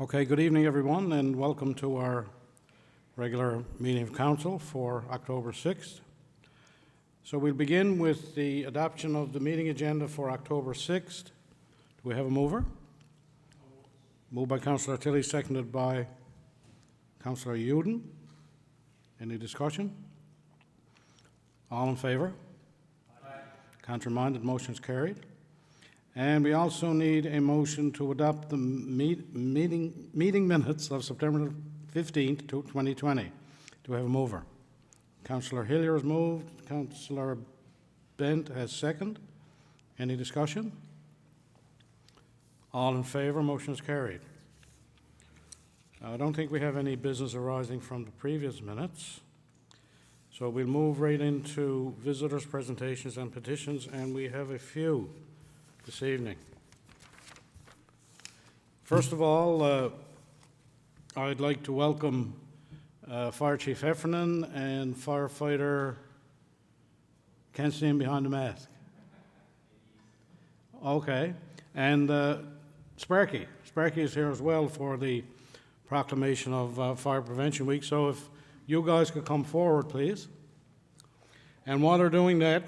Okay, good evening everyone and welcome to our regular meeting of council for October 6th. So we'll begin with the adoption of the meeting agenda for October 6th. Do we have a mover? Moved by Councillor Tilley, seconded by Councillor Uden. Any discussion? All in favour? Aye. Contrary-minded, motion is carried. And we also need a motion to adopt the meeting minutes of September 15th, 2020. Do we have a mover? Councillor Hillier has moved. Councillor Bent has seconded. Any discussion? All in favour, motion is carried. I don't think we have any business arising from the previous minutes. So we'll move right into visitors' presentations and petitions, and we have a few this evening. First of all, I'd like to welcome Fire Chief Heffernan and firefighter, can't see him behind the mask. Okay, and Sparky is here as well for the proclamation of Fire Prevention Week, so if you guys could come forward, please. And while they're doing that,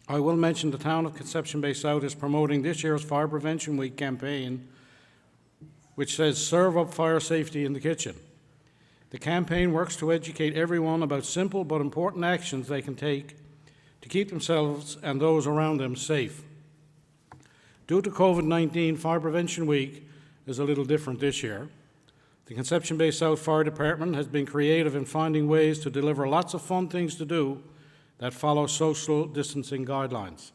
I will mention the town of Conception Bay South is promoting this year's Fire Prevention Week campaign, which says, "Serve up fire safety in the kitchen." The campaign works to educate everyone about simple but important actions they can take to keep themselves and those around them safe. Due to COVID-19, Fire Prevention Week is a little different this year. The Conception Bay South Fire Department has been creative in finding ways to deliver lots of fun things to do that follow social distancing guidelines.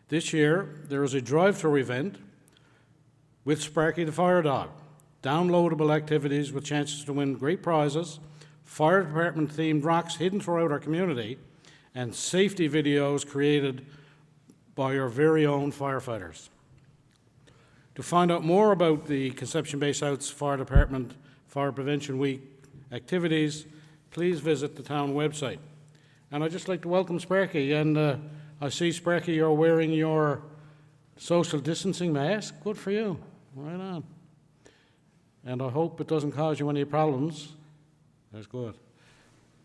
This year, there is a drive-through event with Sparky the Fire Dog, downloadable activities with chances to win great prizes, fire department-themed rocks hidden throughout our community, and safety videos created by our very own firefighters. To find out more about the Conception Bay South's Fire Department Fire Prevention Week activities, please visit the town website. And I'd just like to welcome Sparky, and I see, Sparky, you're wearing your social distancing mask. Good for you. Right on. And I hope it doesn't cause you any problems. That's good.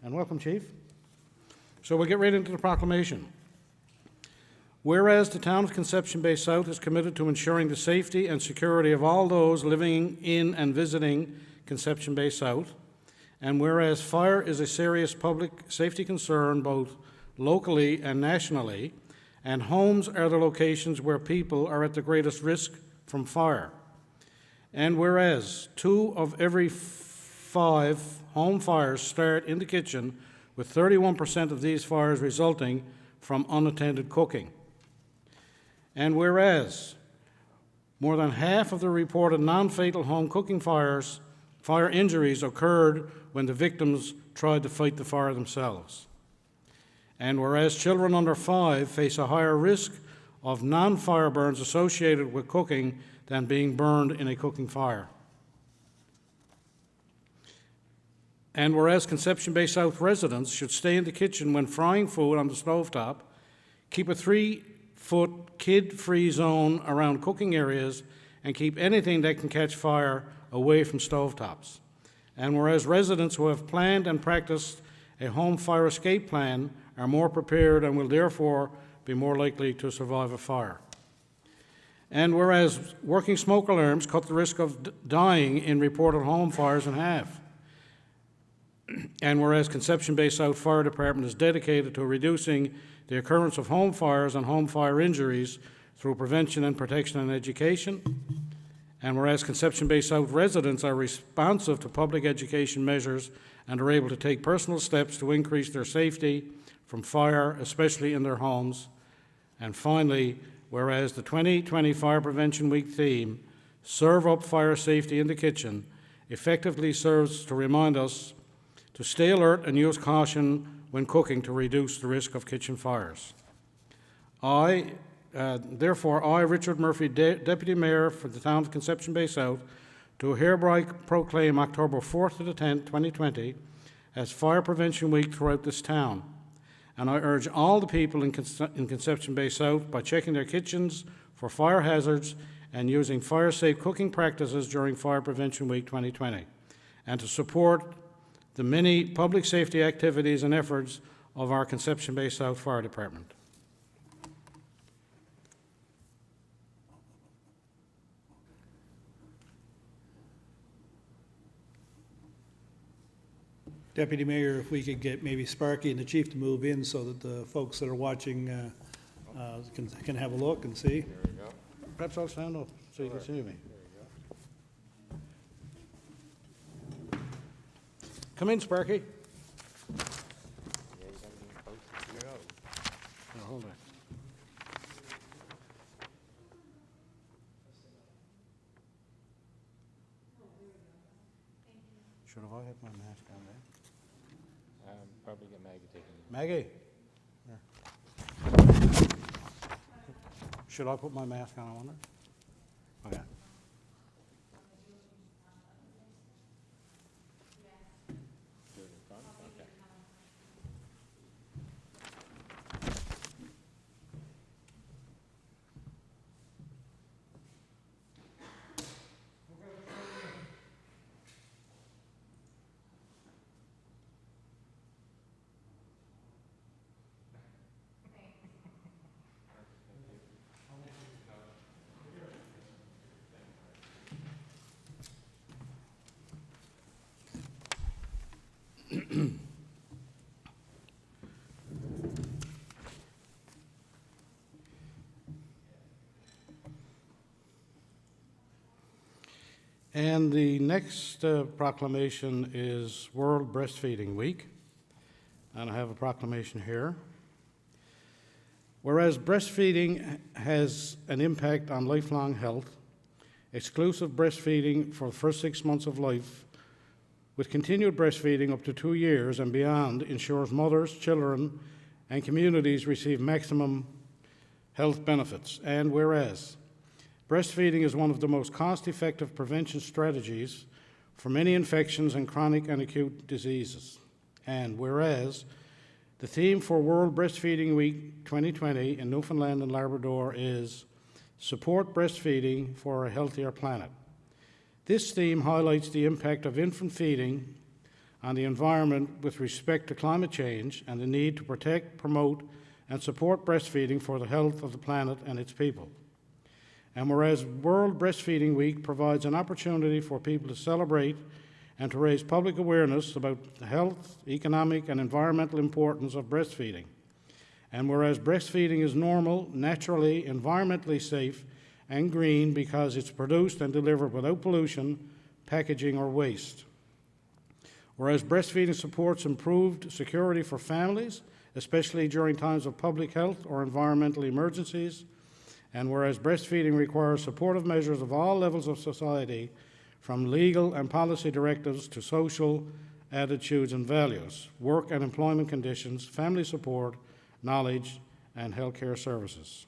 And welcome, Chief. So we'll get right into the proclamation. Whereas the town of Conception Bay South is committed to ensuring the safety and security of all those living in and visiting Conception Bay South, and whereas fire is a serious public safety concern both locally and nationally, and homes are the locations where people are at the greatest risk from fire, and whereas 2 of every 5 home fires start in the kitchen, with 31% of these fires resulting from unattended cooking, and whereas more than half of the reported non-fatal home cooking fire injuries occurred when the victims tried to fight the fire themselves. And whereas children under 5 face a higher risk of non-fire burns associated with cooking than being burned in a cooking fire. And whereas Conception Bay South residents should stay in the kitchen when frying food on the stovetop, keep a 3-foot kid-free zone around cooking areas, and keep anything that can catch fire away from stovetops. And whereas residents who have planned and practiced a home fire escape plan are more prepared and will therefore be more likely to survive a fire. And whereas working smoke alarms cut the risk of dying in reported home fires in half. And whereas Conception Bay South Fire Department is dedicated to reducing the occurrence of home fires and home fire injuries through prevention and protection and education. And whereas Conception Bay South residents are responsive to public education measures and are able to take personal steps to increase their safety from fire, especially in their homes. And finally, whereas the 2020 Fire Prevention Week theme, "Serve up fire safety in the kitchen," effectively serves to remind us to stay alert and use caution when cooking to reduce the risk of kitchen fires. Therefore, I, Richard Murphy, Deputy Mayor for the town of Conception Bay South, do hereby proclaim October 4th to the 10th, 2020, as Fire Prevention Week throughout this town. And I urge all the people in Conception Bay South, by checking their kitchens for fire hazards and using fire-safe cooking practices during Fire Prevention Week 2020, and to support the many public safety activities and efforts of our Conception Bay South Fire Department. Deputy Mayor, if we could get maybe Sparky and the Chief to move in so that the folks that are watching can have a look and see. There we go. Perhaps I'll stand up so you can see me. There you go. Come in, Sparky. Yeah, something posted. Go. Here, hold it. Should have I had my mask on there? Probably get Maggie taking it. Maggie? Here. Should I put my mask on, I wonder? Okay. Do it in front? Okay. And the next proclamation is World Breastfeeding Week, and I have a proclamation here. Whereas breastfeeding has an impact on lifelong health, exclusive breastfeeding for the first 6 months of life, with continued breastfeeding up to 2 years and beyond, ensures mothers, children, and communities receive maximum health benefits. And whereas breastfeeding is one of the most cost-effective prevention strategies for many infections and chronic and acute diseases. And whereas the theme for World Breastfeeding Week 2020 in Newfoundland and Labrador is Support Breastfeeding for a Healthier Planet. This theme highlights the impact of infant feeding on the environment with respect to climate change and the need to protect, promote, and support breastfeeding for the health of the planet and its people. And whereas World Breastfeeding Week provides an opportunity for people to celebrate and to raise public awareness about the health, economic, and environmental importance of breastfeeding. And whereas breastfeeding is normal, naturally, environmentally safe, and green because it's produced and delivered without pollution, packaging, or waste. Whereas breastfeeding supports improved security for families, especially during times of public health or environmental emergencies. And whereas breastfeeding requires supportive measures of all levels of society, from legal and policy directives to social attitudes and values, work and employment conditions, family support, knowledge, and healthcare services.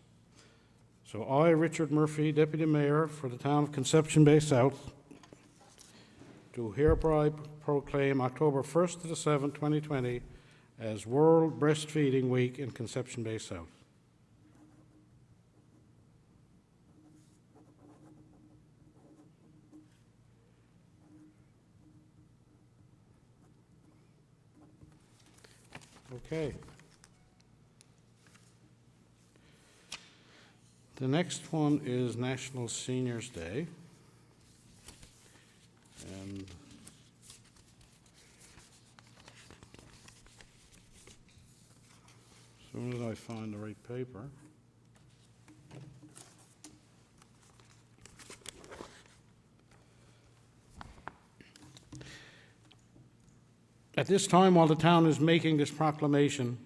So I, Richard Murphy, Deputy Mayor for the town of Conception Bay South, do hereby proclaim October 1st to the 7th, 2020 as World Breastfeeding Week in Conception Bay South. Okay. The next one is National Seniors Day. And as soon as I find the right paper. At this time, while the town is making this proclamation,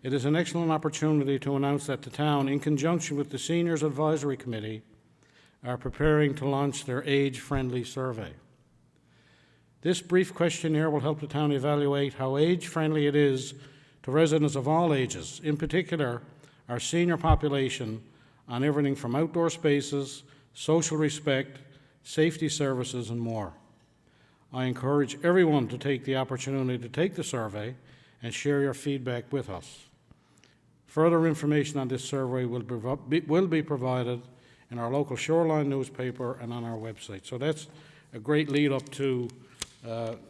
it is an excellent opportunity to announce that the town, in conjunction with the Seniors Advisory Committee, are preparing to launch their age-friendly survey. This brief questionnaire will help the town evaluate how age-friendly it is to residents of all ages, in particular our senior population, on everything from outdoor spaces, social respect, safety services, and more. I encourage everyone to take the opportunity to take the survey and share your feedback with us. Further information on this survey will be provided in our local Shoreline newspaper and on our website. So that's a great lead up to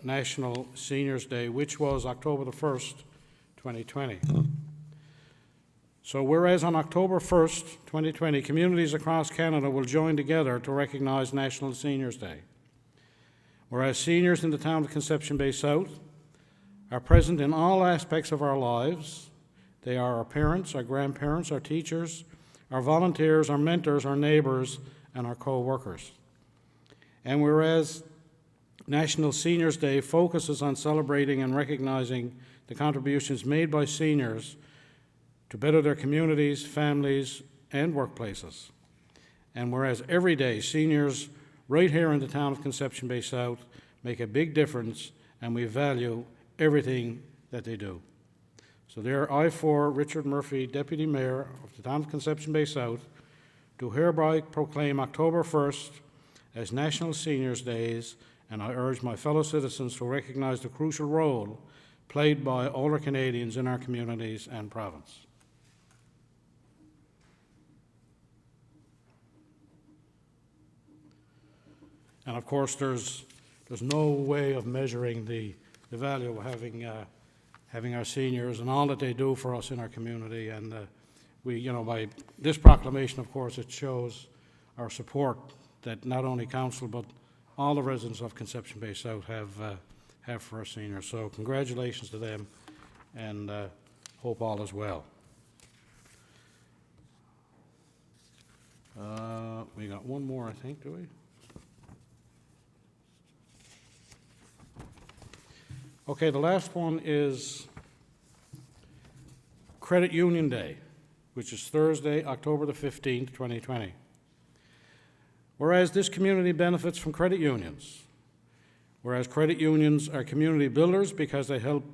National Seniors Day, which was October the 1st, 2020. So whereas on October 1st, 2020, communities across Canada will join together to recognize National Seniors Day. Whereas seniors in the town of Conception Bay South are present in all aspects of our lives. They are our parents, our grandparents, our teachers, our volunteers, our mentors, our neighbors, and our co-workers. And whereas National Seniors Day focuses on celebrating and recognizing the contributions made by seniors to better their communities, families, and workplaces. And whereas every day seniors right here in the town of Conception Bay South make a big difference, and we value everything that they do. So there, I, for Richard Murphy, Deputy Mayor of the town of Conception Bay South, do hereby proclaim October 1st as National Seniors Days, and I urge my fellow citizens to recognize the crucial role played by older Canadians in our communities and province. And of course, there's no way of measuring the value of having our seniors and all that they do for us in our community. And we, you know, by this proclamation, of course, it shows our support that not only council but all the residents of Conception Bay South have for our seniors. So congratulations to them, and hope all is well. We got one more, I think, do we? Okay, the last one is Credit Union Day, which is Thursday, October the 15th, 2020. Whereas this community benefits from credit unions, whereas credit unions are community builders because they help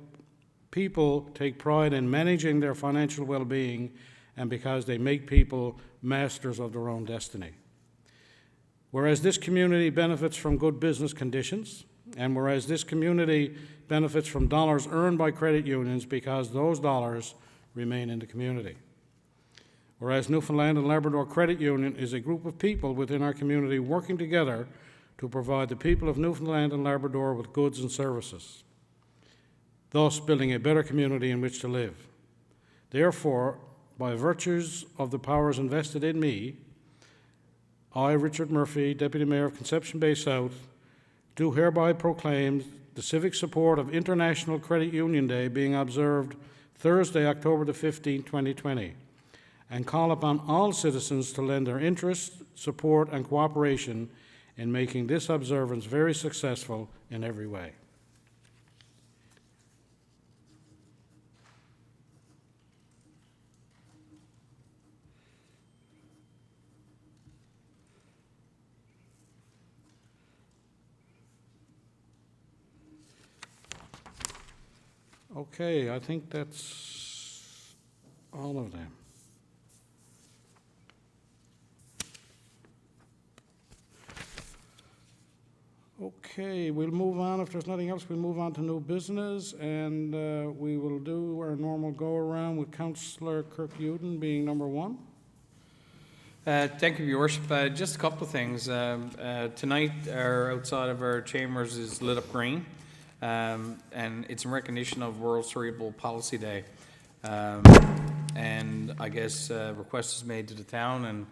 people take pride in managing their financial well-being, and because they make people masters of their own destiny. Whereas this community benefits from good business conditions, and whereas this community benefits from dollars earned by credit unions because those dollars remain in the community. Whereas Newfoundland and Labrador Credit Union is a group of people within our community working together to provide the people of Newfoundland and Labrador with goods and services, thus building a better community in which to live. Therefore, by virtues of the powers invested in me, I, Richard Murphy, Deputy Mayor of Conception Bay South, do hereby proclaim the civic support of International Credit Union Day being observed Thursday, October the 15th, 2020, and call upon all citizens to lend their interest, support, and cooperation in making this observance very successful in every way. Okay, I think that's all of them. Okay, we'll move on. If there's nothing else, we'll move on to new business, and we will do our normal go-around with Councillor Kirk-Uden being number one. Thank you, Your Worship. Just a couple of things. Tonight, our outside of our chambers is lit up green, and it's in recognition of World Cerebral Palsy Day. And I guess a request is made to the town,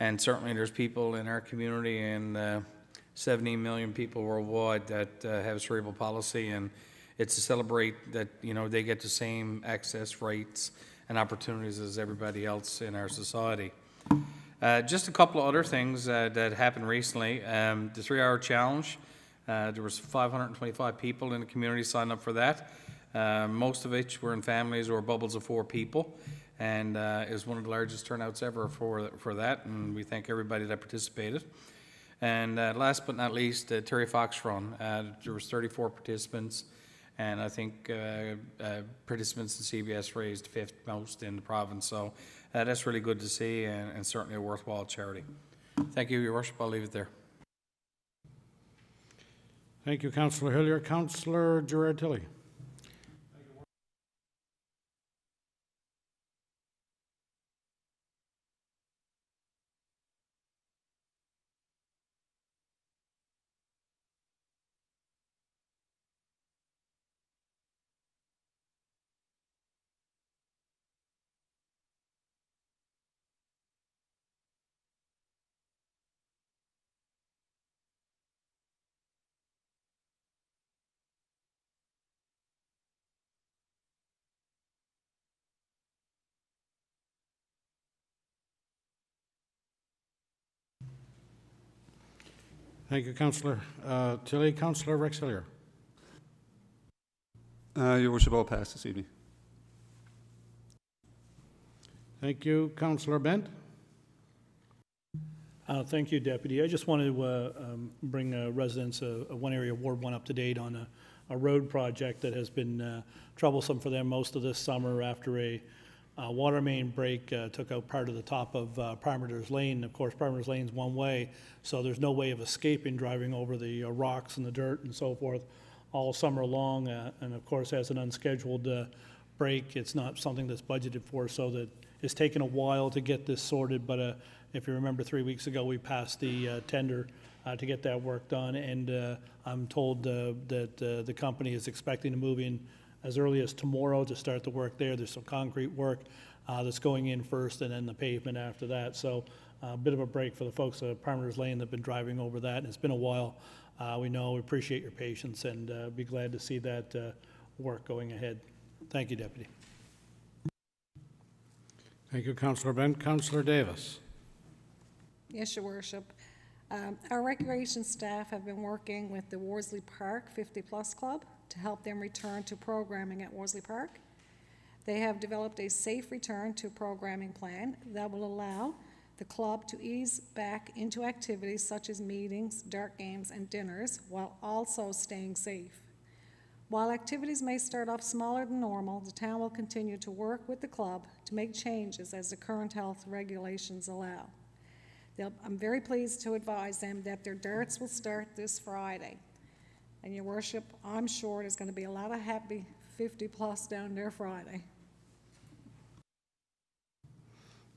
and certainly there's people in our community and 17 million people worldwide that have cerebral palsy, and it's to celebrate that, you know, they get the same access rights and opportunities as everybody else in our society. Just a couple of other things that happened recently. The 3-hour challenge, there was 525 people in the community signed up for that, most of which were in families or bubbles of 4 people, and it was one of the largest turnouts ever for that, and we thank everybody that participated. And last but not least, Terry Fox Run. There was 34 participants, and I think participants in CBS raised 5th most in the province. So that's really good to see, and certainly a worthwhile charity. Thank you, Your Worship. I'll leave it there. Thank you, Councillor Hillier. Councillor Gerard Tilley. Thank you, Councillor Tilley. Councillor Rexillier. Your worship, all passed this evening. Thank you, Councillor Bent. Thank you, Deputy. I just wanted to bring residents of One Area Ward 1 up to date on a road project that has been troublesome for them most of this summer after a water main break took out part of the top of Parmiter's Lane. Of course, Parmiter's Lane's one way, so there's no way of escaping driving over the rocks and the dirt and so forth all summer long. And of course, as an unscheduled break, it's not something that's budgeted for, so that it's taken a while to get this sorted. But if you remember, 3 weeks ago, we passed the tender to get that work done, and I'm told that the company is expecting to move in as early as tomorrow to start the work there. There's some concrete work that's going in first, and then the pavement after that. So a bit of a break for the folks at Parmiter's Lane that have been driving over that, and it's been a while. We appreciate your patience, and be glad to see that work going ahead. Thank you, Deputy. Thank you, Councillor Bent. Councillor Davis. Yes, Your Worship. Our recreation staff have been working with the Worsley Park 50-plus Club to help them return to programming at Worsley Park. They have developed a safe return to programming plan that will allow the club to ease back into activities such as meetings, dart games, and dinners, while also staying safe. While activities may start off smaller than normal, the town will continue to work with the club to make changes as the current health regulations allow. I'm very pleased to advise them that their darts will start this Friday. And Your Worship, I'm sure there's going to be a lot of happy 50-plus down there Friday.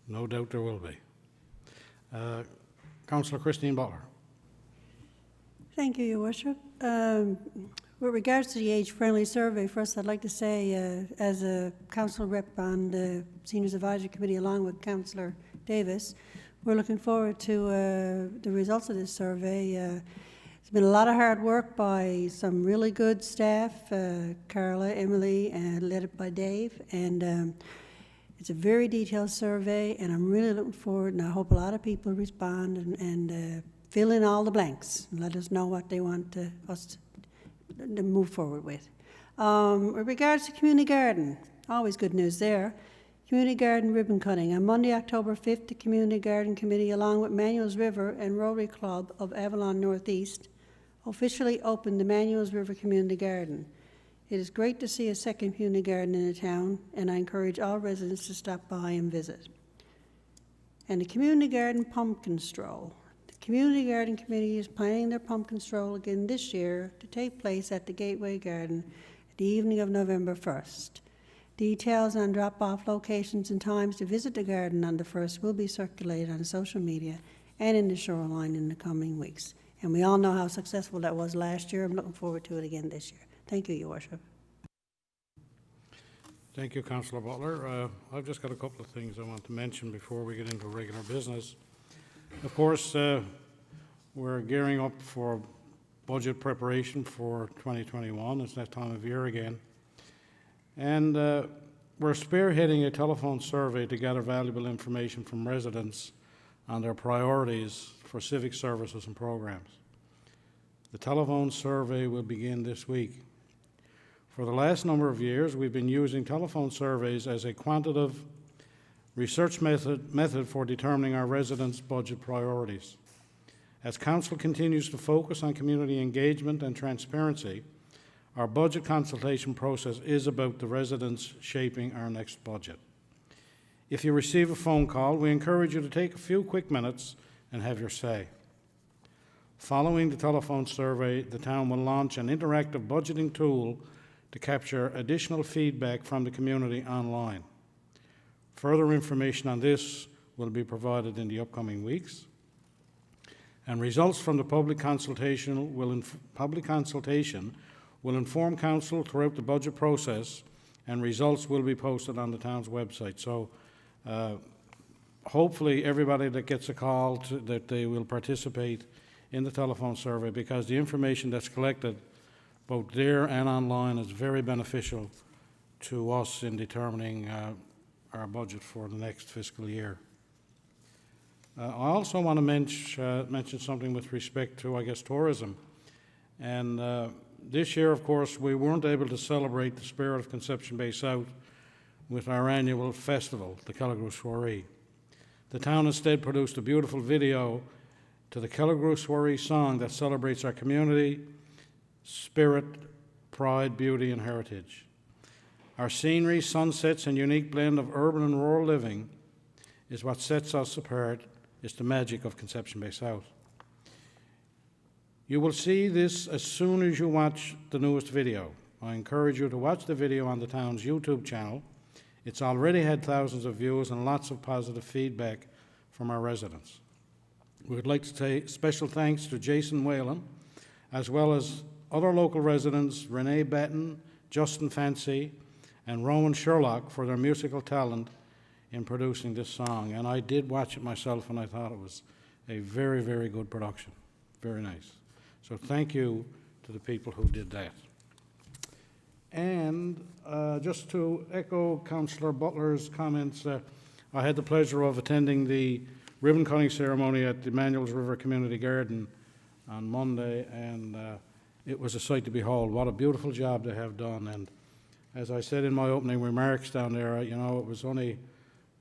No doubt there will be. Councillor Christine Butler. Thank you, Your Worship. With regards to the age-friendly survey, first I'd like to say, as a council rep on the Seniors Advisory Committee along with Councillor Davis, we're looking forward to the results of this survey. It's been a lot of hard work by some really good staff, Carla, Emily, and led by Dave, and it's a very detailed survey, and I'm really looking forward, and I hope a lot of people respond and fill in all the blanks and let us know what they want us to move forward with. With regards to community garden, always good news there. Community garden ribbon cutting. On Monday, October 5th, the Community Garden Committee, along with Manuel's River and Rotary Club of Avalon Northeast, officially opened the Manuel's River Community Garden. It is great to see a second community garden in the town, and I encourage all residents to stop by and visit. And the Community Garden Pumpkin Stroll. The Community Garden Committee is planning their pumpkin stroll again this year to take place at the Gateway Garden the evening of November 1st. Details on drop-off locations and times to visit the garden on the 1st will be circulated on social media and in the shoreline in the coming weeks. And we all know how successful that was last year. I'm looking forward to it again this year. Thank you, Your Worship. Thank you, Councillor Butler. I've just got a couple of things I want to mention before we get into regular business. Of course, we're gearing up for budget preparation for 2021. It's that time of year again. And we're spearheading a telephone survey to gather valuable information from residents on their priorities for civic services and programs. The telephone survey will begin this week. For the last number of years, we've been using telephone surveys as a quantitative research method for determining our residents' budget priorities. As Council continues to focus on community engagement and transparency, our budget consultation process is about the residents shaping our next budget. If you receive a phone call, we encourage you to take a few quick minutes and have your say. Following the telephone survey, the town will launch an interactive budgeting tool to capture additional feedback from the community online. Further information on this will be provided in the upcoming weeks. And results from the public consultation will inform Council throughout the budget process, and results will be posted on the town's website. So hopefully everybody that gets a call that they will participate in the telephone survey, because the information that's collected both there and online is very beneficial to us in determining our budget for the next fiscal year. I also want to mention something with respect to, I guess, tourism. And this year, of course, we weren't able to celebrate the spirit of Conception Bay South with our annual festival, the Kelligrew Soiree. The town instead produced a beautiful video to the Kelligrew Soiree song that celebrates our community, spirit, pride, beauty, and heritage. Our scenery, sunsets, and unique blend of urban and rural living is what sets us apart. It's the magic of Conception Bay South. You will see this as soon as you watch the newest video. I encourage you to watch the video on the town's YouTube channel. It's already had thousands of views and lots of positive feedback from our residents. We would like to say special thanks to Jason Whalen, as well as other local residents, Renee Batten, Justin Fancy, and Rowan Sherlock for their musical talent in producing this song. And I did watch it myself, and I thought it was a very, very good production. Very nice. So thank you to the people who did that. And just to echo Councillor Butler's comments, I had the pleasure of attending the ribbon cutting ceremony at the Emmanuel's River Community Garden on Monday, and it was a sight to behold. What a beautiful job they have done. And as I said in my opening remarks down there, you know, it was only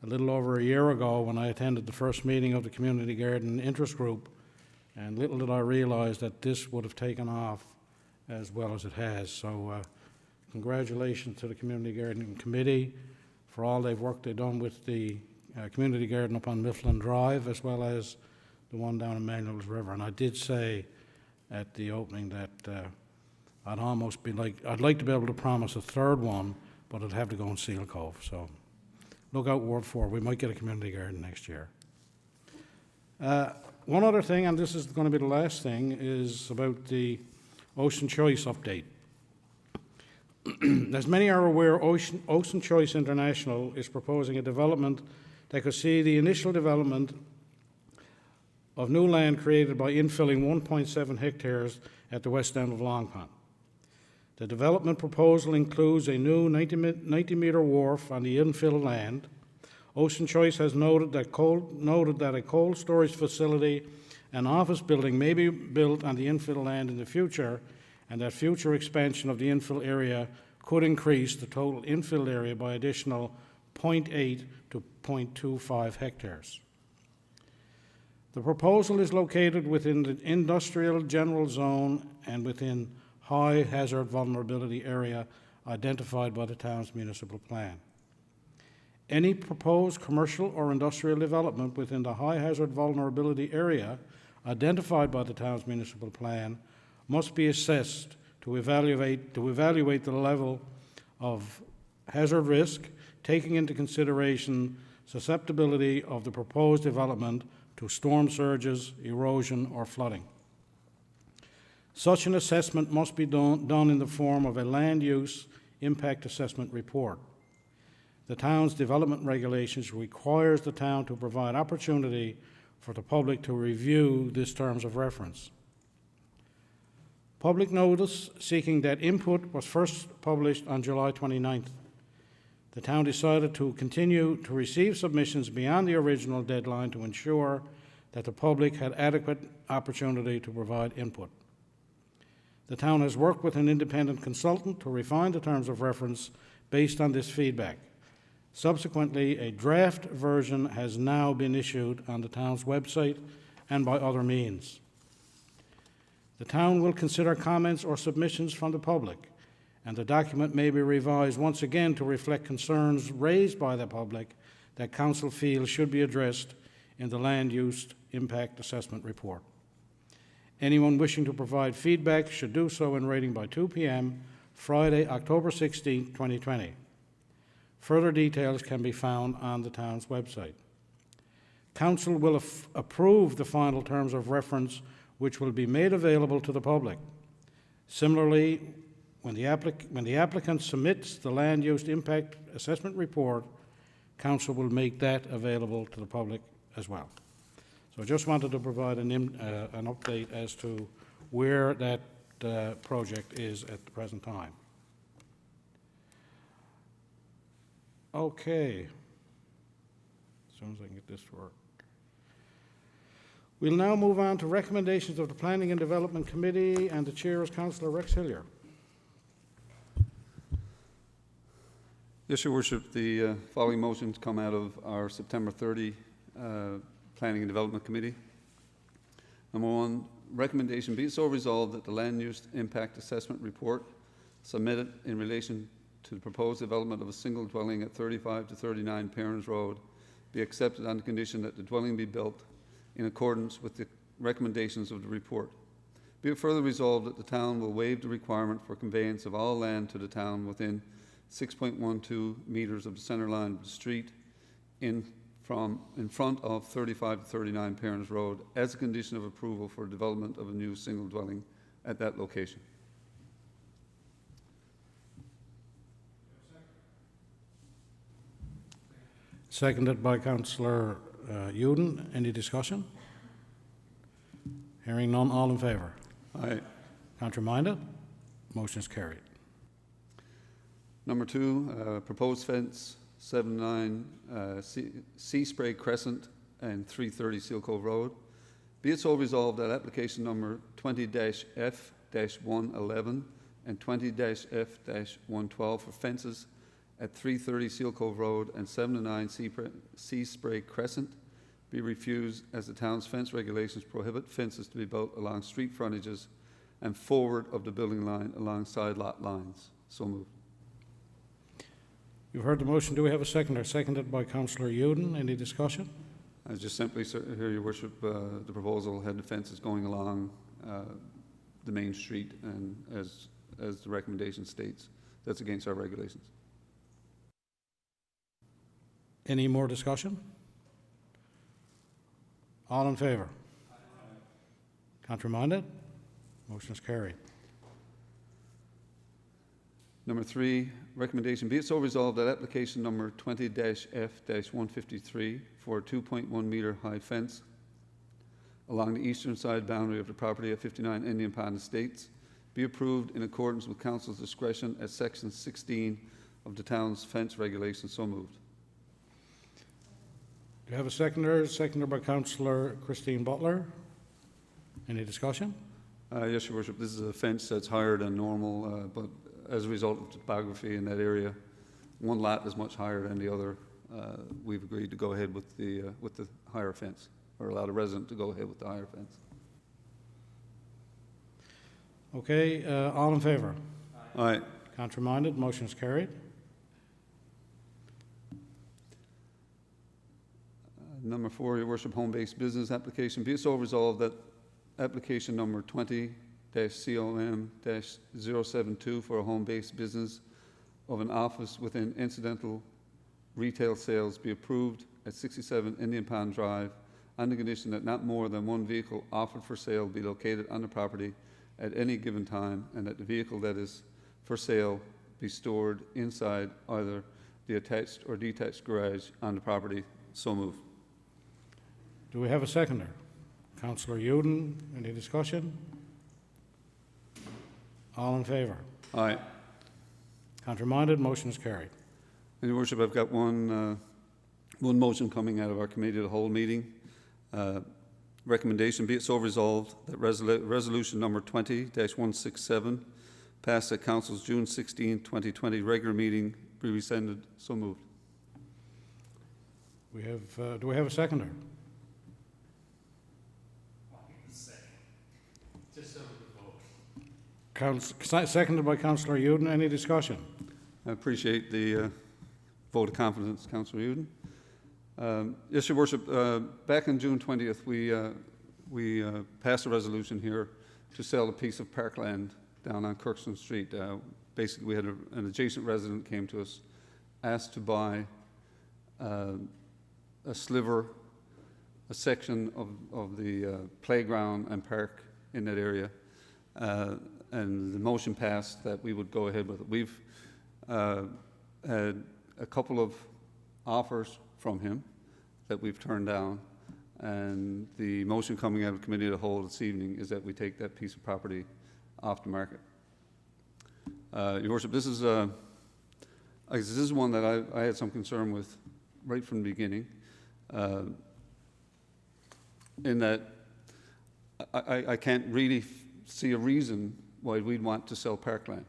a little over a year ago when I attended the first meeting of the Community Garden Interest Group, and little did I realize that this would have taken off as well as it has. So congratulations to the Community Garden Committee for all they've done with the community garden up on Mifflin Drive, as well as the one down in Manuel's River. And I did say at the opening that I'd like to be able to promise a third one, but it'd have to go in Seal Cove. So look out, Ward 4. We might get a community garden next year. One other thing, and this is going to be the last thing, is about the Ocean Choice update. As many are aware, Ocean Choice International is proposing a development that could see the initial development of new land created by infilling 1.7 hectares at the west end of Long Pond. The development proposal includes a new 90-meter wharf on the infill land. Ocean Choice has noted that a cold storage facility and office building may be built on the infill land in the future, and that future expansion of the infill area could increase the total infill area by additional 0.8 to 0.25 hectares. The proposal is located within the industrial general zone and within high hazard vulnerability area identified by the town's municipal plan. Any proposed commercial or industrial development within the high hazard vulnerability area identified by the town's municipal plan must be assessed to evaluate the level of hazard risk, taking into consideration susceptibility of the proposed development to storm surges, erosion, or flooding. Such an assessment must be done in the form of a land use impact assessment report. The town's development regulations requires the town to provide opportunity for the public to review these terms of reference. Public notice seeking that input was first published on July 29th. The town decided to continue to receive submissions beyond the original deadline to ensure that the public had adequate opportunity to provide input. The town has worked with an independent consultant to refine the terms of reference based on this feedback. Subsequently, a draft version has now been issued on the town's website and by other means. The town will consider comments or submissions from the public, and the document may be revised once again to reflect concerns raised by the public that council feels should be addressed in the land use impact assessment report. Anyone wishing to provide feedback should do so in writing by 2 p.m. Friday, October 16, 2020. Further details can be found on the town's website. Council will approve the final terms of reference, which will be made available to the public. Similarly, when the applicant submits the land use impact assessment report, Council will make that available to the public as well. So I just wanted to provide an update as to where that project is at the present time. Okay. As soon as I can get this to work. We'll now move on to recommendations of the Planning and Development Committee, and the Chair is Councillor Rex Hillier. Yes, Your Worship, the following motions come out of our September 30 Planning and Development Committee. Number one, recommendation be it so resolved that the land use impact assessment report submitted in relation to the proposed development of a single dwelling at 35 to 39 Perrins Road be accepted on the condition that the dwelling be built in accordance with the recommendations of the report. Be it further resolved that the town will waive the requirement for conveyance of all land to the town within 6.12 metres of the centre line of the street in front of 35 to 39 Perrins Road as a condition of approval for development of a new single dwelling at that location. Seconded by Councillor Uden. Any discussion? Hearing none, all in favour? Aye. Contrary-minded? Motion is carried. Number two, proposed fence 79 Sea Spray Crescent and 330 Seal Cove Road. Be it so resolved that application number 20-F-111 and 20-F-112 for fences at 330 Seal Cove Road and 79 Sea Spray Crescent be refused, as the town's fence regulations prohibit fences to be built along street frontages and forward of the building line alongside lot lines. So moved. You've heard the motion. Do we have a seconder? Seconded by Councillor Uden. Any discussion? I just simply hear, Your Worship, the proposal had the fences going along the main street, and as the recommendation states, that's against our regulations. Any more discussion? All in favour? Contrary-minded? Motion is carried. Number three, recommendation be it so resolved that application number 20-F-153 for a 2.1 metre high fence along the eastern side boundary of the property at 59 Indian Pond Estates be approved in accordance with Council's discretion as Section 16 of the town's fence regulations. So moved. Do you have a seconder? Seconded by Councillor Christine Butler. Any discussion? Yes, Your Worship, this is a fence that's higher than normal, but as a result of topography in that area, one lot is much higher than the other. We've agreed to go ahead with the higher fence, or allow the resident to go ahead with the higher fence. Okay, all in favour? Aye. Contrary-minded? Motion is carried. Number four, Your Worship, home-based business application. Be it so resolved that application number 20-COM-072 for a home-based business of an office within incidental retail sales be approved at 67 Indian Pond Drive on the condition that not more than one vehicle offered for sale be located on the property at any given time, and that the vehicle that is for sale be stored inside either the attached or detached garage on the property. So moved. Do we have a seconder? Councillor Uden. Any discussion? All in favour? Aye. Contrary-minded? Motion is carried. And Your Worship, I've got one motion coming out of our committee of the whole meeting. Recommendation be it so resolved that resolution number 20-167 passed at Council's June 16, 2020 regular meeting be rescinded. So moved. We have. Do we have a seconder? Seconded by Councillor Uden. Any discussion? I appreciate the vote of confidence, Councillor Uden. Yes, Your Worship, back on June 20th, we passed a resolution here to sell a piece of parkland down on Kirkstone Street. Basically, we had an adjacent resident came to us, asked to buy a section of the playground and park in that area. And the motion passed that we would go ahead with it. We've had a couple of offers from him that we've turned down, and the motion coming out of committee of the whole this evening is that we take that piece of property off the market. Your Worship, this is one that I had some concern with right from the beginning, in that I can't really see a reason why we'd want to sell parkland.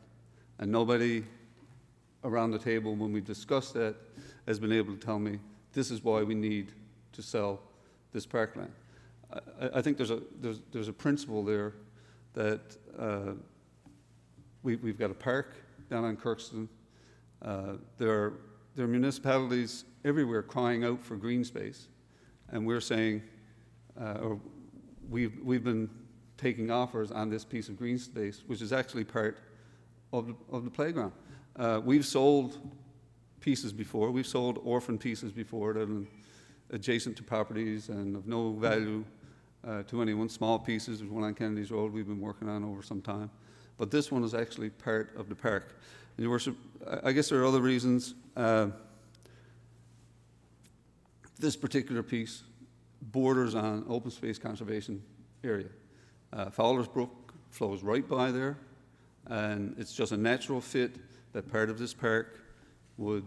And nobody around the table, when we discussed that, has been able to tell me, this is why we need to sell this parkland. I think there's a principle there that we've got a park down on Kirkston. There are municipalities everywhere crying out for green space, and we're saying, or we've been taking offers on this piece of green space, which is actually part of the playground. We've sold pieces before. We've sold orphan pieces before that are adjacent to properties and of no value to anyone. Small pieces. There's one on Kennedy's Road we've been working on over some time. But this one is actually part of the park. And Your Worship, I guess there are other reasons. This particular piece borders on open space conservation area. Fowler's Brook flows right by there, and it's just a natural fit that part of this park would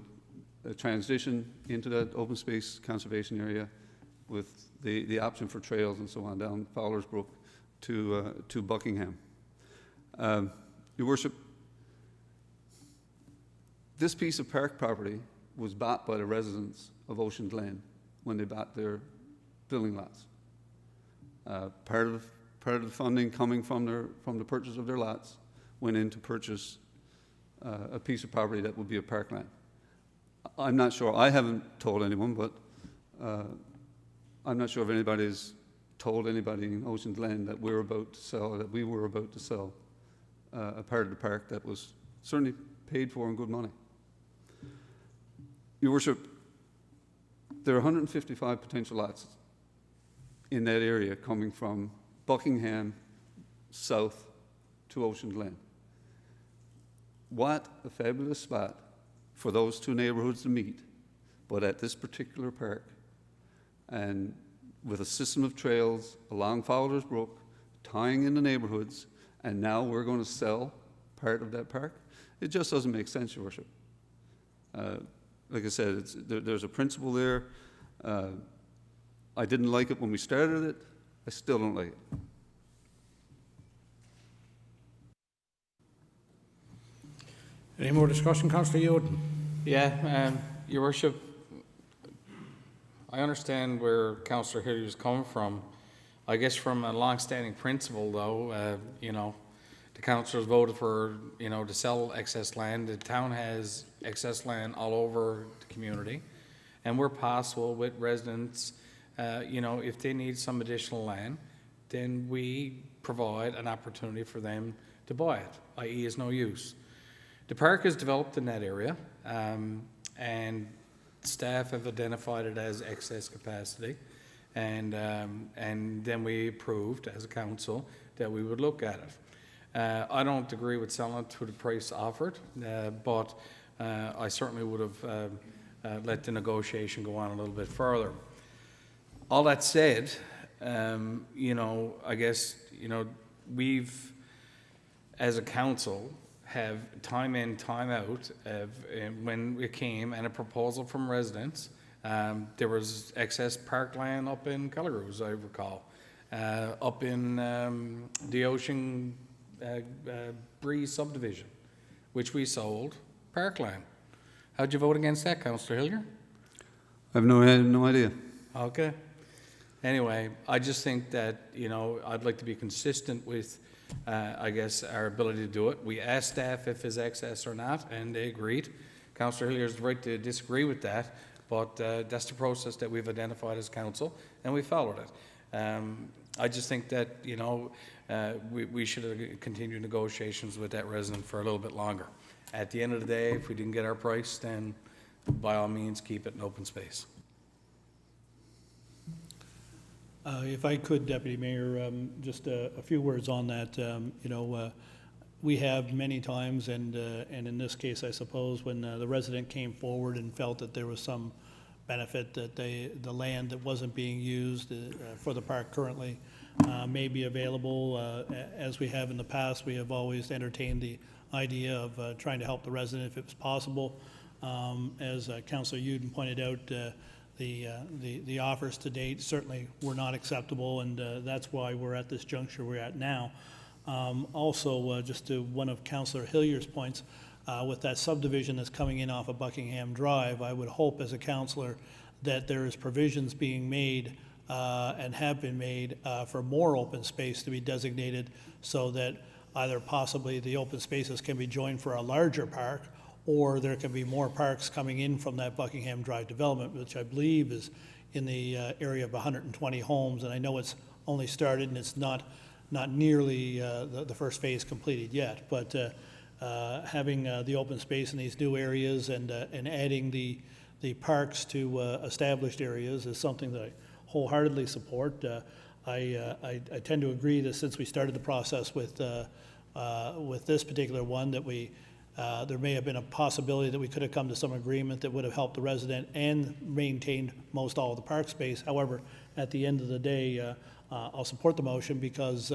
transition into that open space conservation area with the option for trails and so on down Fowler's Brook to Buckingham. Your Worship, this piece of park property was bought by the residents of Ocean Glen when they bought their building lots. Part of the funding coming from the purchase of their lots went in to purchase a piece of property that would be a parkland. I'm not sure, I haven't told anyone, but I'm not sure if anybody's told anybody in Ocean Glen that we were about to sell a part of the park that was certainly paid for in good money. Your Worship, there are 155 potential lots in that area coming from Buckingham south to Ocean Glen. What a fabulous spot for those two neighborhoods to meet, but at this particular park, and with a system of trails along Fowler's Brook, tying in the neighborhoods, and now we're going to sell part of that park. It just doesn't make sense, Your Worship. Like I said, there's a principle there. I didn't like it when we started it. I still don't like it. Any more discussion, Councillor Yoden? Yeah, Your Worship, I understand where Councillor Hillier is coming from. I guess from a long-standing principle, though, the councillors voted for, to sell excess land. The town has excess land all over the community, and we're possible with residents, if they need some additional land, then we provide an opportunity for them to buy it, i.e. is no use. The park is developed in that area, and staff have identified it as excess capacity, and then we approved as a council that we would look at it. I don't agree with selling it to the price offered, but I certainly would have let the negotiation go on a little bit further. All that said, I guess, we've, as a council, have time in, time out, when it came and a proposal from residents, there was excess parkland up in Kelligrew, as I recall, up in the Ocean Breeze subdivision, which we sold parkland. How'd you vote against that, Councillor Hillier? I have no idea. Okay. Anyway, I just think that, I'd like to be consistent with, I guess, our ability to do it. We asked staff if it's excess or not, and they agreed. Councillor Hillier has the right to disagree with that, but that's the process that we've identified as council, and we followed it. I just think that, we should have continued negotiations with that resident for a little bit longer. At the end of the day, if we didn't get our price, then by all means, keep it in open space. If I could, Deputy Mayor, just a few words on that. We have many times, and in this case, I suppose, when the resident came forward and felt that there was some benefit that the land that wasn't being used for the park currently may be available. As we have in the past, we have always entertained the idea of trying to help the resident if it was possible. As Councillor Uden pointed out, the offers to date certainly were not acceptable, and that's why we're at this juncture we're at now. Also, just to one of Councillor Hillier's points, with that subdivision that's coming in off of Buckingham Drive, I would hope as a councillor that there is provisions being made and have been made for more open space to be designated, so that either possibly the open spaces can be joined for a larger park, or there can be more parks coming in from that Buckingham Drive development, which I believe is in the area of 120 homes. And I know it's only started and it's not nearly the first phase completed yet. But having the open space in these new areas and adding the parks to established areas is something that I wholeheartedly support. I tend to agree that since we started the process with this particular one, that there may have been a possibility that we could have come to some agreement that would have helped the resident and maintained most all of the park space. However, at the end of the day, I'll support the motion because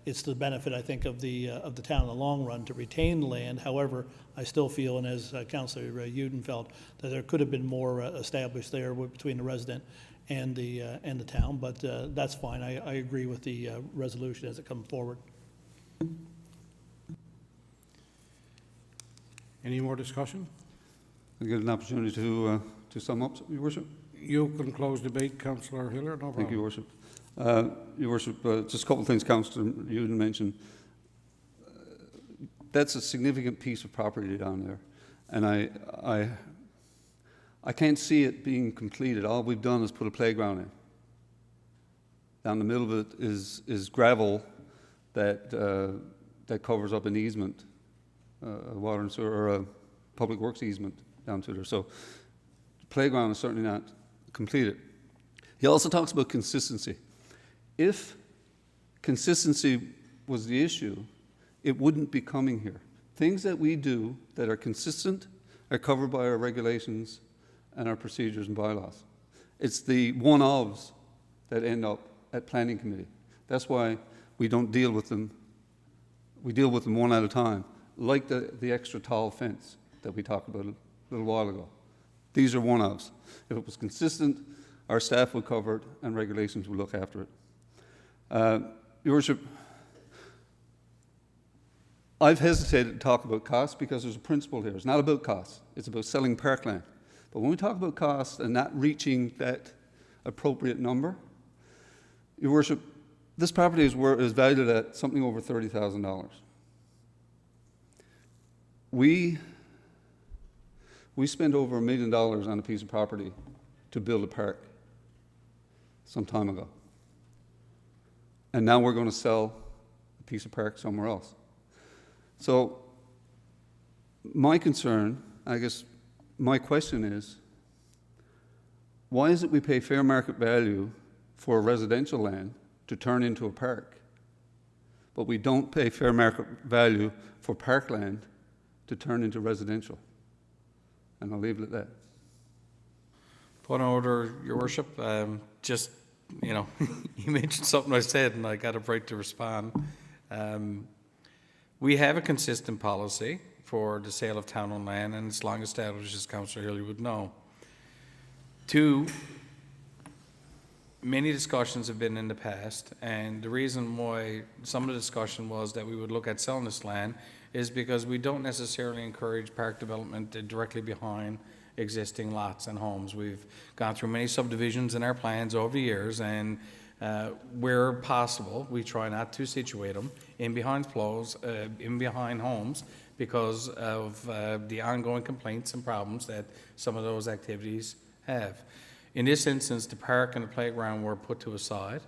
it's the benefit, I think, of the town in the long run to retain the land. However, I still feel, and as Councillor Uden felt, that there could have been more established there between the resident and the town. But that's fine. I agree with the resolution as it comes forward. Any more discussion? I get an opportunity to sum up, Your Worship. You can close debate, Councillor Hillier, no problem. Thank you, Your Worship. Your Worship, just a couple of things Councillor Uden mentioned. That's a significant piece of property down there, and I can't see it being completed. All we've done is put a playground in. Down the middle of it is gravel that covers up an easement, a water and sewer, or a public works easement down to there. So the playground is certainly not completed. He also talks about consistency. If consistency was the issue, it wouldn't be coming here. Things that we do that are consistent are covered by our regulations and our procedures and bylaws. It's the one-ofs that end up at planning committee. That's why we don't deal with them. We deal with them one at a time, like the extra tall fence that we talked about a little while ago. These are one-offs. If it was consistent, our staff would cover it and regulations would look after it. Your Worship, I've hesitated to talk about costs because there's a principle here. It's not about costs. It's about selling parkland. But when we talk about costs and not reaching that appropriate number, Your Worship, this property is valued at something over $30,000. We spent over $1 million on a piece of property to build a park some time ago. And now we're going to sell a piece of park somewhere else. So my concern, I guess my question is, why is it we pay fair market value for residential land to turn into a park, but we don't pay fair market value for parkland to turn into residential? And I'll leave it at that. Point of order, Your Worship. Just, you mentioned something I said, and I got a right to respond. We have a consistent policy for the sale of town-owned land, and it's long established, as Councillor Hillier would know. Two, many discussions have been in the past, and the reason why some of the discussion was that we would look at selling this land is because we don't necessarily encourage park development directly behind existing lots and homes. We've gone through many subdivisions in our plans over the years, and where possible, we try not to situate them in behind homes because of the ongoing complaints and problems that some of those activities have. In this instance, the park and the playground were put to a side,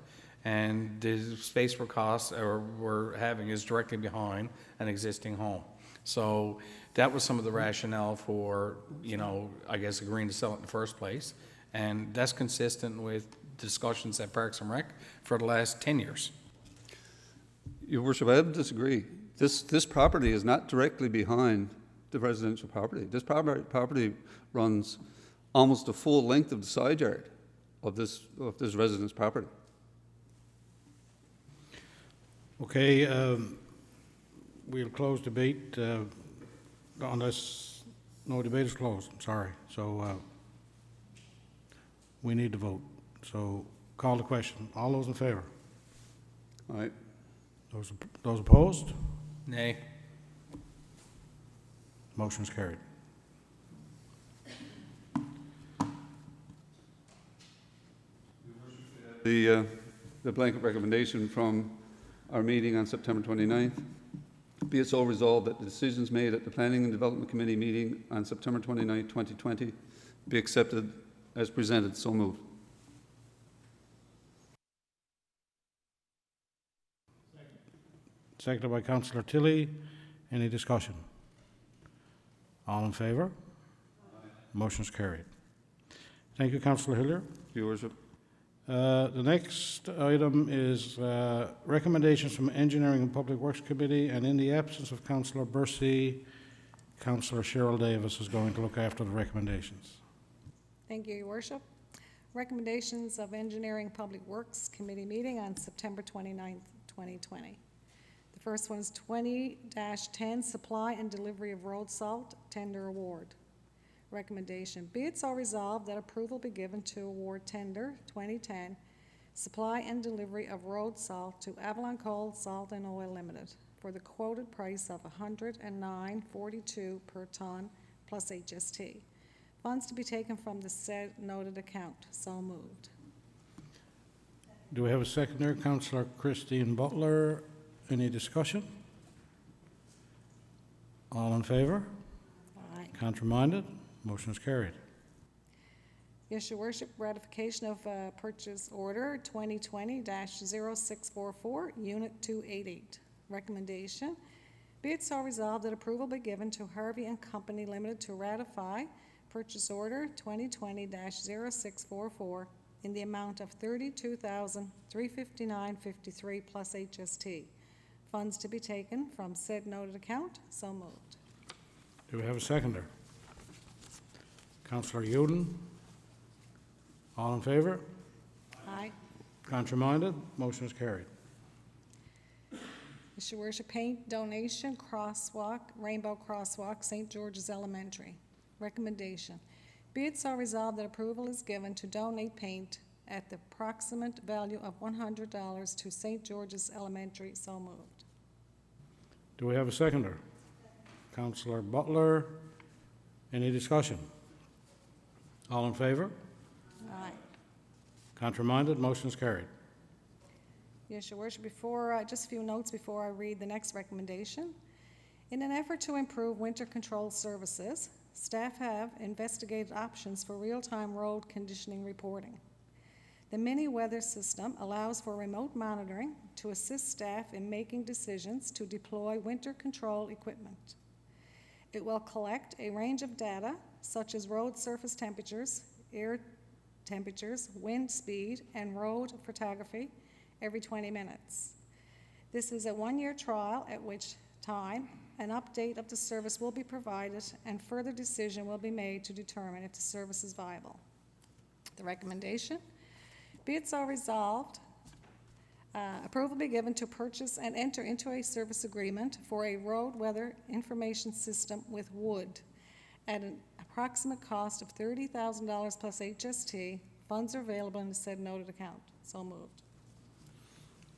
and the space we're having is directly behind an existing home. So that was some of the rationale for, I guess, agreeing to sell it in the first place. And that's consistent with discussions at Parks and Rec for the last 10 years. Your Worship, I disagree. This property is not directly behind the residential property. This property runs almost the full length of the side yard of this resident's property. Okay, we'll close debate unless no debate is closed. I'm sorry. So we need to vote. So call the question. All those in favor? Aye. Those opposed? Nay. Motion's carried. The blanket recommendation from our meeting on September 29th. Be it so resolved that the decisions made at the Planning and Development Committee meeting on September 29, 2020 be accepted as presented. So moved. Seconded by Councillor Tilley. Any discussion? All in favour? Motion's carried. Thank you, Councillor Hillier. Your Worship. The next item is recommendations from Engineering and Public Works Committee, and in the absence of Councillor Bursey, Councillor Cheryl Davis is going to look after the recommendations. Thank you, Your Worship. Recommendations of Engineering Public Works Committee meeting on September 29th, 2020. The first one is 20-10, Supply and Delivery of Road Salt Tender Award. Recommendation, be it so resolved that approval be given to award tender 2010 supply and delivery of road salt to Avalon Coal Salt and Oil Limited for the quoted price of $109.42 per ton plus HST. Funds to be taken from the said noted account. So moved. Do we have a seconder? Councillor Christine Butler. Any discussion? All in favour? Aye. Contraminded? Motion is carried. Yes, Your Worship, ratification of purchase order 2020-0644, Unit 288. Recommendation, be it so resolved that approval be given to Harvey and Company Limited to ratify purchase order 2020-0644 in the amount of $32,359.53 plus HST. Funds to be taken from said noted account. So moved. Do we have a seconder? Councillor Uden. All in favour? Aye. Contraminded? Motion is carried. Yes, Your Worship, paint donation, crosswalk, Rainbow Crosswalk, St. George's Elementary. Recommendation, be it so resolved that approval is given to donate paint at the approximate value of $100 to St. George's Elementary. So moved. Do we have a seconder? Councillor Butler. Any discussion? All in favour? Aye. Contraminded? Motion is carried. Yes, Your Worship, just a few notes before I read the next recommendation. In an effort to improve winter control services, staff have investigated options for real-time road conditioning reporting. The mini weather system allows for remote monitoring to assist staff in making decisions to deploy winter control equipment. It will collect a range of data such as road surface temperatures, air temperatures, wind speed, and road photography every 20 minutes. This is a one-year trial at which time an update of the service will be provided and further decision will be made to determine if the service is viable. The recommendation, be it so resolved, approval be given to purchase and enter into a service agreement for a road weather information system with Wood at an approximate cost of $30,000 plus HST. Funds are available in the said noted account. So moved.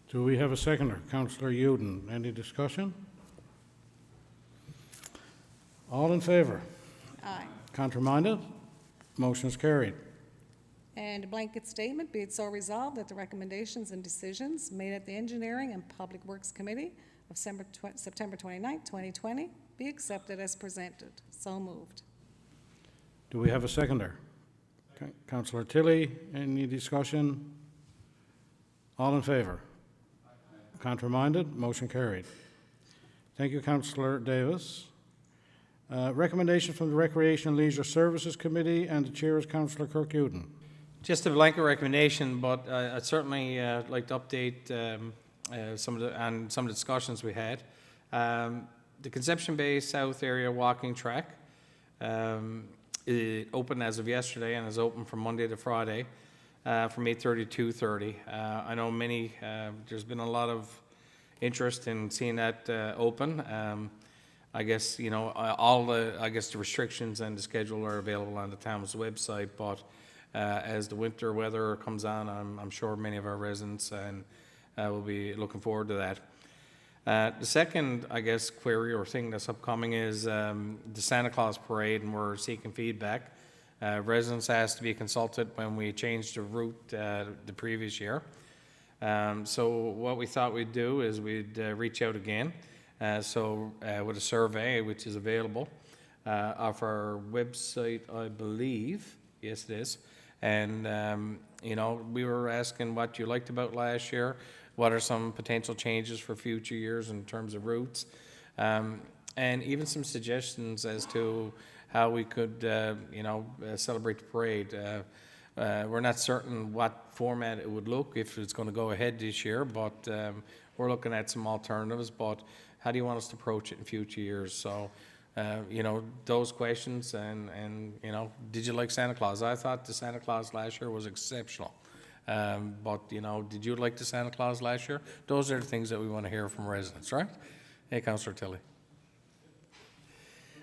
Do we have a seconder? Councillor Uden. Any discussion? All in favour? Aye. Contraminded? Motion is carried. And a blanket statement, be it so resolved that the recommendations and decisions made at the Engineering and Public Works Committee of September 29, 2020 be accepted as presented. So moved. Do we have a seconder? Councillor Tilley. Any discussion? All in favour? Contraminded? Motion carried. Thank you, Councillor Davis. Recommendation from the Recreation and Leisure Services Committee, and the Chair is Councillor Kirk Uden. Just a blanket recommendation, but I'd certainly like to update some of the discussions we had. The Conception Bay South Area Walking Track it opened as of yesterday and is open from Monday to Friday from 8:30 to 2:30. I know there's been a lot of interest in seeing that open. I guess all the restrictions and the schedule are available on the town's website, but as the winter weather comes on. I'm sure many of our residents and will be looking forward to that. The second, I guess, query or thing that's upcoming is the Santa Claus parade, and we're seeking feedback. Residents asked to be consulted when we changed the route the previous year. So what we thought we'd do is we'd reach out again. With a survey, which is available off our website, I believe. Yes, it is. And, you know, we were asking what you liked about last year. What are some potential changes for future years in terms of routes? And even some suggestions as to how we could, celebrate the parade. We're not certain what format it would look if it's going to go ahead this year, but we're looking at some alternatives. But how do you want us to approach it in future years? So, those questions and did you like Santa Claus? I thought the Santa Claus last year was exceptional. But, did you like the Santa Claus last year? Those are the things that we want to hear from residents, right? Hey, Councillor Tilley.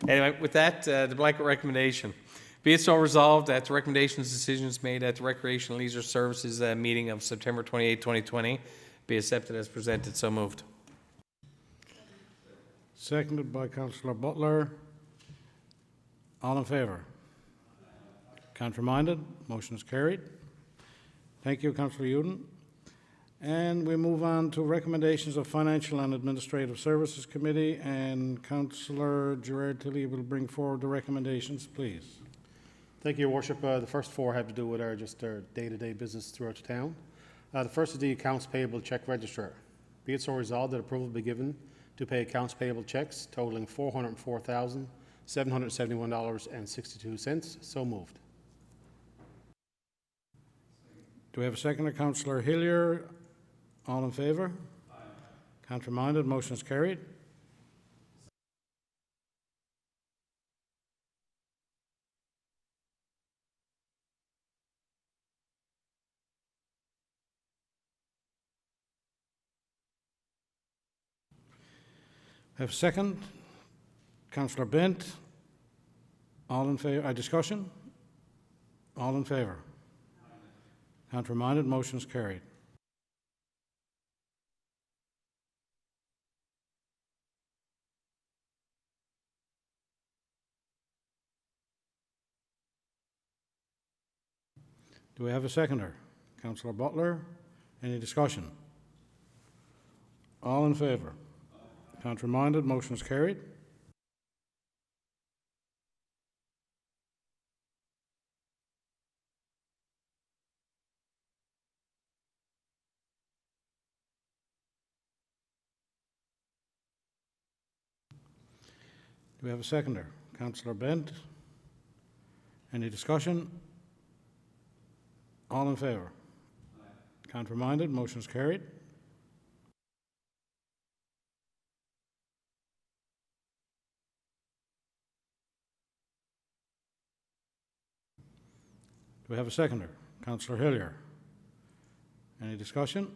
Anyway, with that, the blanket recommendation. Be it so resolved that the recommendations, decisions made at the Recreation and Leisure Services meeting of September 28, 2020 be accepted as presented. So moved. Seconded by Councillor Butler. All in favour? Counter-minded? Motion is carried. Thank you, Councillor Uden. And we move on to recommendations of Financial and Administrative Services Committee, and Councillor Gerard Tilley will bring forward the recommendations, please. Thank you, Your Worship. The first four have to do with our day-to-day business throughout the town. The first is the Accounts Payable Check Registrar. Be it so resolved that approval be given to pay accounts payable checks totaling $404,771.62. So moved. Do we have a seconder? Councillor Hillier. All in favour? Aye. Counter-minded? Motion is carried. Have a second. Councillor Bent. All in favour? Discussion? All in favour? Counter-minded? Motion is carried. Do we have a seconder? Councillor Butler. Any discussion? All in favour? Counter-minded? Motion is carried. Do we have a seconder? Councillor Bent. Any discussion? All in favour? Counter-minded? Motion is carried. Do we have a seconder? Councillor Hillier. Any discussion?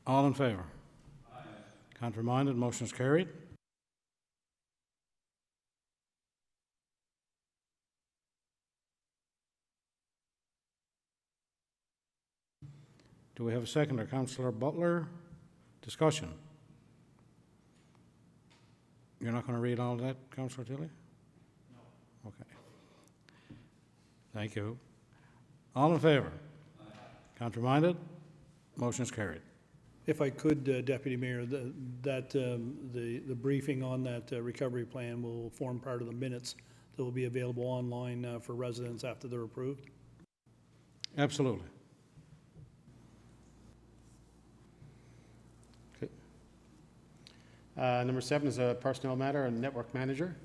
All in favour? Counter-minded? Motion is carried. Do we have a seconder? Councillor Butler. Discussion. You're not going to read all of that, Councillor Tilley? No. Okay. Thank you. All in favour? Counter-minded? Motion is carried. If I could, Deputy Mayor, the briefing on that recovery plan will form part of the minutes that will be available online for residents after they're approved. Absolutely. Number 7 is a personnel matter and network manager.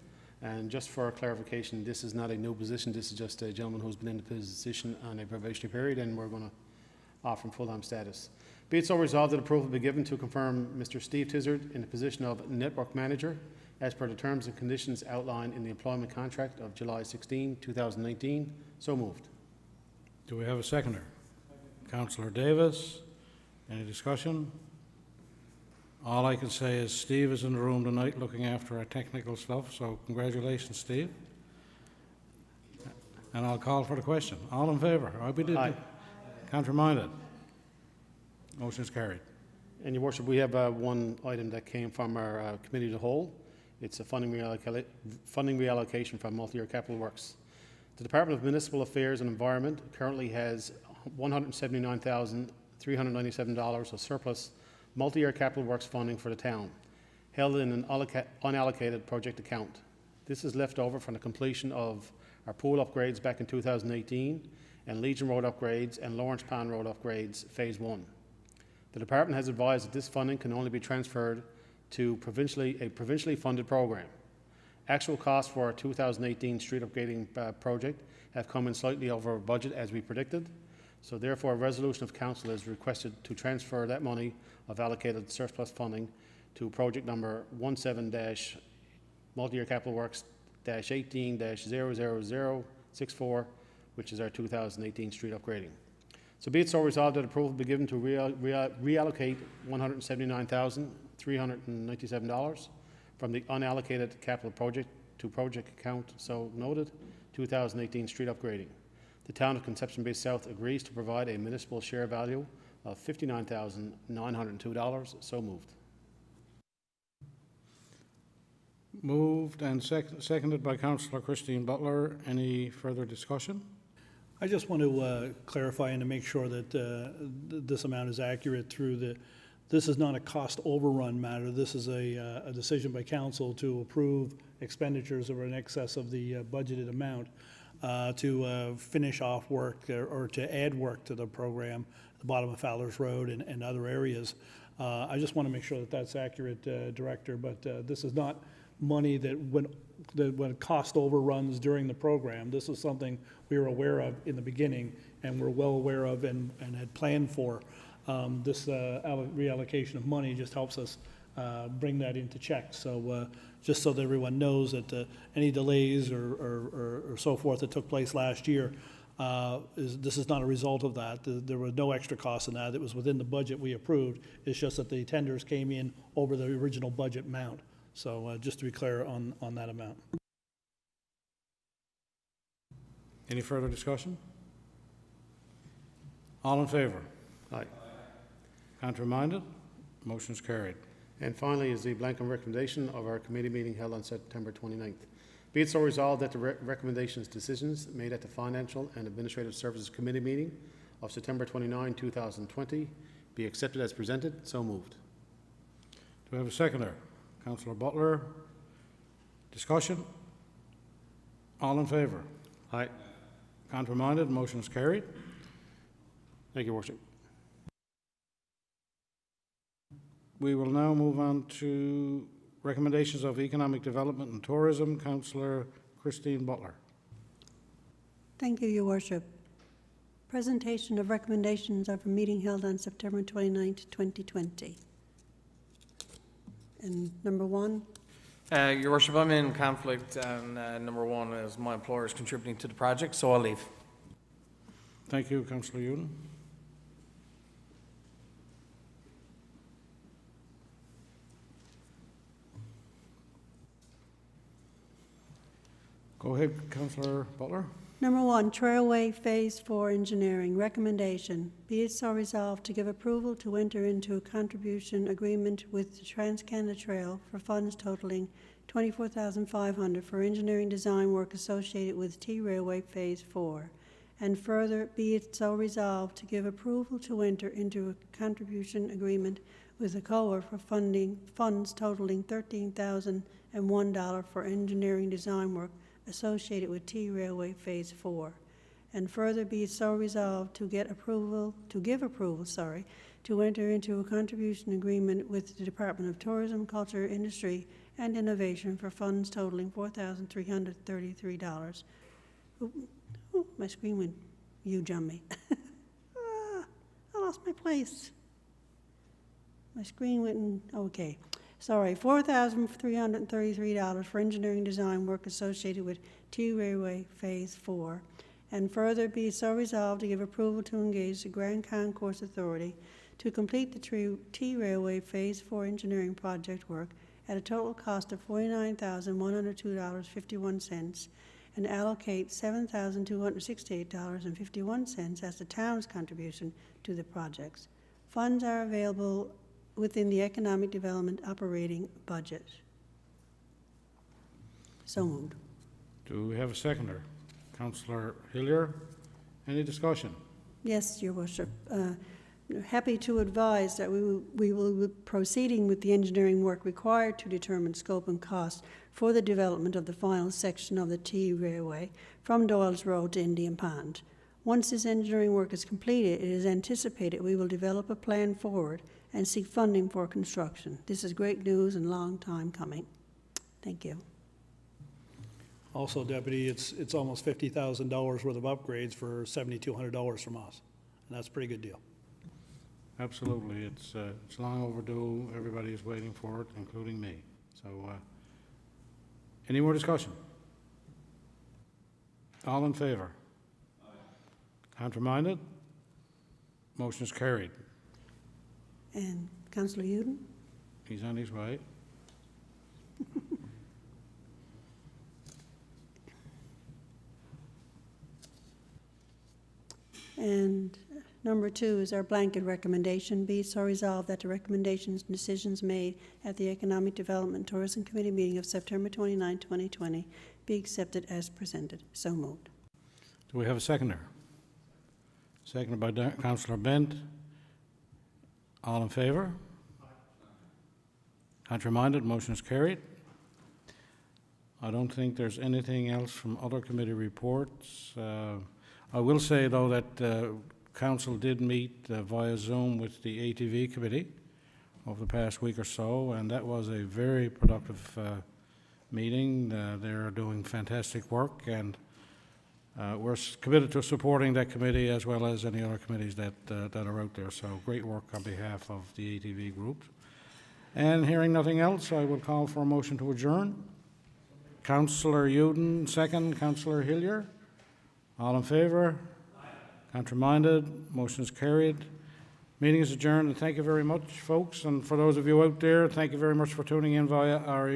And just for clarification, this is not a new position. This is just a gentleman who's been in the position on a probationary period, and we're going to offer him full-time status. Be it so resolved that approval be given to confirm Mr. Steve Tizard in the position of network manager as per the terms and conditions outlined in the employment contract of July 16, 2019. So moved. Do we have a seconder? Councillor Davis. Any discussion? All I can say is Steve is in the room tonight looking after our technical stuff, so congratulations, Steve. And I'll call for the question. All in favour? Aye. Contraminded? Motion is carried. And Your Worship, we have one item that came from our Committee of the Whole. It's a funding reallocation from multi-year capital works. The Department of Municipal Affairs and Environment currently has $179,397 of surplus multi-year capital works funding for the town, held in an unallocated project account. This is left over from the completion of our pool upgrades back in 2018 and Legion Road upgrades and Lawrence Pan Road upgrades Phase 1. The department has advised that this funding can only be transferred to a provincially funded program. Actual costs for our 2018 street upgrading project have come in slightly over budget as we predicted, so therefore a resolution of council is requested to transfer that money of allocated surplus funding to project number 17- multi-year capital works -18-00064, which is our 2018 street upgrading. So be it so resolved that approval be given to reallocate $179,397 from the unallocated capital project to project account so noted, 2018 street upgrading. The town of Conception Bay South agrees to provide a municipal share value of $59,902. So moved. Moved and seconded by Councillor Christine Butler. Any further discussion? I just want to clarify and to make sure that this amount is accurate this is not a cost overrun matter. This is a decision by council to approve expenditures that are in excess of the budgeted amount to finish off work or to add work to the program at the bottom of Fowler's Road and other areas. I just want to make sure that that's accurate, Director, but this is not money that when cost overruns during the program. This is something we were aware of in the beginning and we're well aware of and had planned for. This reallocation of money just helps us bring that into check. So just so that everyone knows that any delays or so forth that took place last year, this is not a result of that. There was no extra cost in that. It was within the budget we approved. It's just that the tenders came in over the original budget amount. So just to be clear on that amount. Any further discussion? All in favour? Aye. Contraminded? Motion is carried. And finally is the blanket recommendation of our committee meeting held on September 29th. Be it so resolved that the recommendations decisions made at the Financial and Administrative Services Committee meeting of September 29, 2020 be accepted as presented. So moved. Do we have a seconder? Councillor Butler. Discussion? All in favour? Aye. Contraminded? Motion is carried. Thank you, Worship. We will now move on to recommendations of economic development and tourism. Councillor Christine Butler. Thank you, Your Worship. Presentation of recommendations of a meeting held on September 29th, 2020. And number one, Your Worship, I'm in conflict, and number one is my employer is contributing to the project, so I'll leave. Thank you, Councillor Uden. Go ahead, Councillor Butler. number one, Trailway Phase 4 Engineering. Recommendation, be it so resolved to give approval to enter into a contribution agreement with the Trans-Canada Trail for funds totaling $24,500 for engineering design work associated with T-Railway Phase 4. And further, be it so resolved to give approval to enter into a contribution agreement with the COA for funds totaling $13,001 for engineering design work associated with T-Railway Phase 4. And further, be it so resolved to give approval, to enter into a contribution agreement with the Department of Tourism, Culture, Industry, and Innovation for funds totaling $4,333. Ooh, my screen went huge on me. I lost my place. My screen went in, okay. Sorry, $4,333 for engineering design work associated with T-Railway Phase 4. And further, be so resolved to give approval to engage the Grand Concourse Authority to complete the T-Railway Phase 4 engineering project work at a total cost of $49,102.51, and allocate $7,268.51 as the town's contribution to the projects. Funds are available within the Economic Development operating budget. So moved. Do we have a seconder? Councillor Hillier, any discussion? Yes, Your Worship. Happy to advise that we will be proceeding with the engineering work required to determine scope and cost for the development of the final section of the T Railway from Doyle's Road to Indian Pond. Once this engineering work is completed, it is anticipated we will develop a plan forward and seek funding for construction. This is great news and long time coming. Thank you. Also, Deputy, it's almost $50,000 worth of upgrades for $7,200 from us, and that's a pretty good deal. Absolutely. It's long overdue. Everybody is waiting for it, including me. So, any more discussion? All in favor? Counter-minded? Motion is carried. And Councillor Uden? He's on his way. And number 2 is our blanket recommendation. Be it so resolved that the recommendations and decisions made at the Economic Development and Tourism Committee meeting of September 29, 2020 be accepted as presented. So moved. Do we have a seconder? Seconded by Councillor Bent. All in favor? Contrary-minded, motion is carried. I don't think there's anything else from other committee reports. I will say, though, that Council did meet via Zoom with the ATV committee over the past week or so, and that was a very productive meeting. They're doing fantastic work, and we're committed to supporting that committee as well as any other committees that are out there. So great work on behalf of the ATV group. And hearing nothing else, I will call for a motion to adjourn. Councillor Uden, second. Councillor Hillier. All in favour? Contrary-minded? Motion is carried. Meeting is adjourned, and thank you very much, folks. And for those of you out there, thank you very much for tuning in via our